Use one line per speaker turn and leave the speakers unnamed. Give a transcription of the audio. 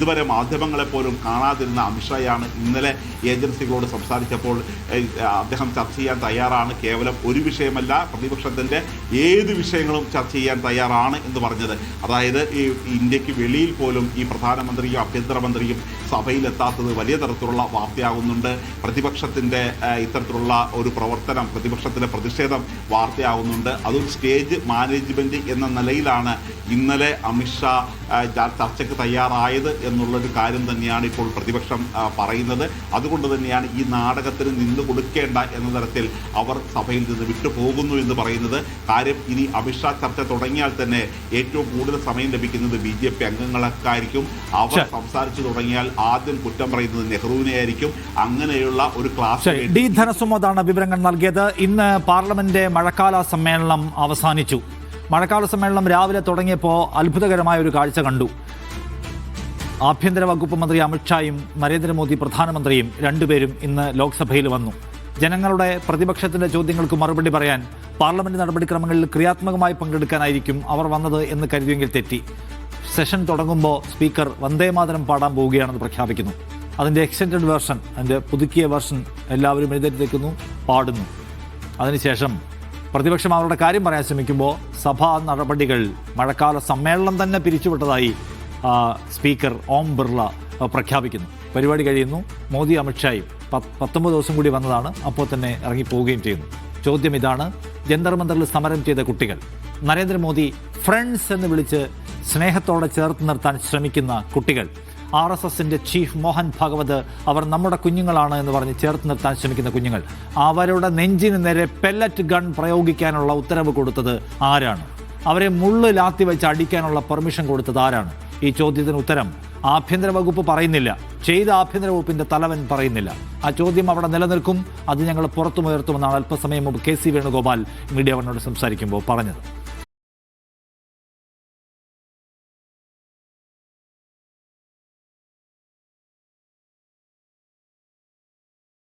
ഇതുവരെ മാധ്യമങ്ങളെപ്പോലും കാണാതിരുന്ന അമിത്ഷായാണ് ഇന്നലെ ഏജൻസികളോട് സംസാരിച്ചപ്പോൾ അദ്ദേഹം ചർച്ച ചെയ്യാൻ തയ്യാറാണ്, കേവലം ഒരു വിഷയമല്ല, പ്രതിപക്ഷത്തിൻ്റെ ഏത് വിഷയങ്ങളും ചർച്ച ചെയ്യാൻ തയ്യാറാണ് എന്ന് പറഞ്ഞത്. അതായത് ഈ ഇന്ത്യക്ക് വെളിയിൽ പോലും ഈ പ്രധാനമന്ത്രിയും ആഭ്യന്തരമന്ത്രിയും സഭയിലെത്താത്തത് വലിയ തരത്തിലുള്ള വാർത്തയാകുന്നുണ്ട്. പ്രതിപക്ഷത്തിൻ്റെ ഇത്തരത്തിലുള്ള ഒരു പ്രവർത്തനം, പ്രതിപക്ഷത്തിൻ്റെ പ്രതിഷേധം വാർത്തയാകുന്നുണ്ട്. അതും സ്റ്റേജ് മാനേജ്മെൻറ്റ് എന്ന നിലയിലാണ് ഇന്നലെ അമിത്ഷാ ചർച്ചയ്ക്ക് തയ്യാറായത് എന്നുള്ളൊരു കാര്യം തന്നെയാണ് ഇപ്പോൾ പ്രതിപക്ഷം പറയുന്നത്. അതുകൊണ്ട് തന്നെയാണ് ഈ നാടകത്തിന് നിന്ന് കൊടുക്കേണ്ട എന്ന തരത്തിൽ അവർ സഭയിൽ നിന്ന് വിട്ടുപോകുന്നു എന്ന് പറയുന്നത്. കാര്യം ഇനി അമിത്ഷാ ചർച്ച തുടങ്ങിയാൽ തന്നെ ഏറ്റവും കൂടുതൽ സമയം ലഭിക്കുന്നത് BJP അംഗങ്ങൾക്കായിരിക്കും. അവർ സംസാരിച്ചു തുടങ്ങിയാൽ ആദ്യം കുറ്റം പറയുന്നത് നെഹ്റുവിനെ ആയിരിക്കും. അങ്ങനെയുള്ള ഒരു ക്ലാസ്
ഡി ധനസുമതാണ് വിവരങ്ങൾ നൽകിയത്. ഇന്ന് പാർലമെന്റ് മഴക്കാല സമ്മേളനം അവസാനിച്ചു. മഴക്കാല സമ്മേളനം രാവിലെ തുടങ്ങിയപ്പോൾ അത്ഭുതകരമായ ഒരു കാഴ്ച കണ്ടു. ആഭ്യന്തര വകുപ്പ് മന്ത്രി അമിത്ഷായും നരേന്ദ്രമോദി പ്രധാനമന്ത്രിയും രണ്ടുപേരും ഇന്ന് ലോക്സഭയിൽ വന്നു. ജനങ്ങളുടെ പ്രതിപക്ഷത്തിന്റെ ചോദ്യങ്ങൾക്ക് മറുപടി പറയാൻ പാർലമെന്റ് നടപടിക്രമങ്ങളിൽ ക്രിയാത്മകമായി പങ്കെടുക്കാനായിരിക്കും അവർ വന്നത് എന്ന് കരുതിയെങ്കിൽ തെറ്റി. സെഷൻ തുടങ്ങുമ്പോൾ സ്പീക്കർ വന്ദേമാതരം പാടാൻ പോവുകയാണെന്ന് പ്രഖ്യാപിക്കുന്നു. അതിൻ്റെ എക്സ്റ്റൻഡഡ് വേർഷൻ, അതിൻ്റെ പുതുക്കിയ വേർഷൻ എല്ലാവരും എഴുന്നേറ്റ് നിൽക്കുന്നു, പാടുന്നു. അതിനുശേഷം പ്രതിപക്ഷം അവരുടെ കാര്യം പറയാൻ ശ്രമിക്കുമ്പോൾ സഭാ നടപടികൾ മഴക്കാല സമ്മേളനം തന്നെ പിരിച്ചുവിട്ടതായി സ്പീക്കർ ഓം ബിർള പ്രഖ്യാപിക്കുന്നു. പരിപാടി കഴിയുന്നു. മോദി അമിത്ഷായും 19 ദിവസം കൂടി വന്നതാണ്, അപ്പോൾ തന്നെ ഇറങ്ങിപ്പോവുകയും ചെയ്യുന്നു. ചോദ്യം ഇതാണ്: ജന്തർ മന്ദറിൽ സമരം ചെയ്ത കുട്ടികൾ, നരേന്ദ്രമോദി ഫ്രണ്ട്സ് എന്ന് വിളിച്ച് സ്നേഹത്തോടെ ചേർത്ത് നിർത്താൻ ശ്രമിക്കുന്ന കുട്ടികൾ, RSSന്റെ ചീഫ് മോഹൻ ഭാഗവത് അവർ നമ്മുടെ കുഞ്ഞുങ്ങളാണ് എന്ന് പറഞ്ഞ് ചേർത്ത് നിർത്താൻ ശ്രമിക്കുന്ന കുഞ്ഞുങ്ങൾ, അവരുടെ നെഞ്ചിന് നേരെ പെല്ലറ്റ് ഗൺ പ്രയോഗിക്കാനുള്ള ഉത്തരവ് കൊടുത്തത് ആരാണ്? അവരെ മുള്ള് ലാത്തി വെച്ച് അടിക്കാനുള്ള പെർമിഷൻ കൊടുത്തത് ആരാണ്? ഈ ചോദ്യത്തിന് ഉത്തരം ആഭ്യന്തര വകുപ്പ് പറയുന്നില്ല, ചെയ്ത ആഭ്യന്തര വകുപ്പിന്റെ തലവൻ പറയുന്നില്ല. ആ ചോദ്യം അവിടെ നിലനിൽക്കും. അത് ഞങ്ങൾ പുറത്തുമുയർത്തുമെന്നാണ് അല്പസമയം മുമ്പ് KC വേണുഗോപാൽ മീഡിയ വണ്ണോട് സംസാരിക്കുമ്പോൾ പറഞ്ഞത്.